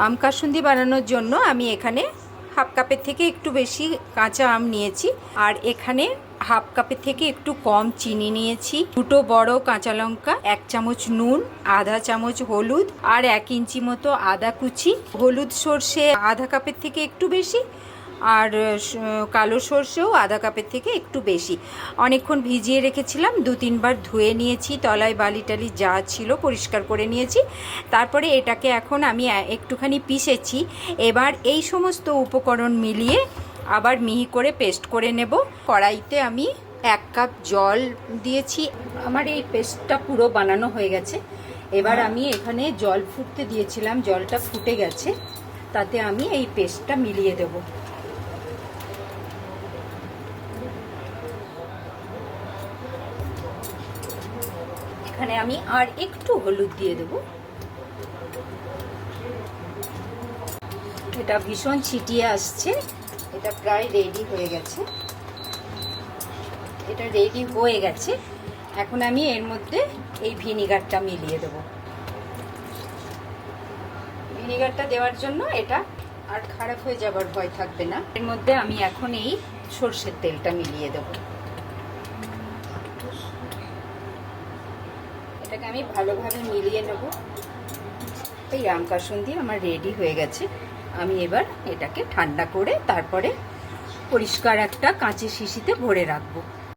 আম কাসুন্দি বানানোর জন্য আমি এখানে হাফ কাপের থেকে একটু বেশি কাঁচা আম নিয়েছি, আর এখানে হাফ কাপের থেকে একটু কম চিনি নিয়েছি, দুটো বড় কাঁচা লঙ্কা, 1 চামচ নুন, আধা চামচ হলুদ, আর 1 ইঞ্চি মতো আদা কুচি। হলুদ সর্ষে আধা কাপের থেকে একটু বেশি, আর কালো সর্ষেও আধা কাপের থেকে একটু বেশি। অনেকক্ষণ ভিজিয়ে রেখেছিলাম, 2-3 বার ধুয়ে নিয়েছি, তলায় বালি টালি যা ছিল পরিষ্কার করে নিয়েছি। তারপরে এটাকে এখন আমি একটুখানি পিষেছি। এবার এই সমস্ত উপকরণ মিলিয়ে আবার মিহি করে পেস্ট করে নেব। কড়াইতে আমি 1 কাপ জল দিয়েছি। আমার এই পেস্টটা পুরো বানানো হয়ে গেছে। এবার আমি এখানে জল ফুটতে দিয়েছিলাম, জলটা ফুটে গেছে, তাতে আমি এই পেস্টটা মিলিয়ে দেব। এখানে আমি আর একটু হলুদ দিয়ে দেব। এটা ভীষণ ছিটিয়ে আসছে, এটা প্রায় রেডি হয়ে গেছে। এটা রেডি হয়ে গেছে। এখন আমি এর মধ্যে এই ভিনিগারটা মিলিয়ে দেব। ভিনিগারটা দেওয়ার জন্য এটা আর খারাপ হয়ে যাবার ভয় থাকবে না। এর মধ্যে আমি এখন এই সরষের তেলটা মিলিয়ে দেব। এটাকে আমি ভালোভাবে মিলিয়ে নেব। এই আম কাসুন্দি আমার রেডি হয়ে গেছে। আমি এবার এটাকে ঠান্ডা করে তারপরে পরিষ্কার একটা কাঁচের শিশিতে ভরে রাখবো।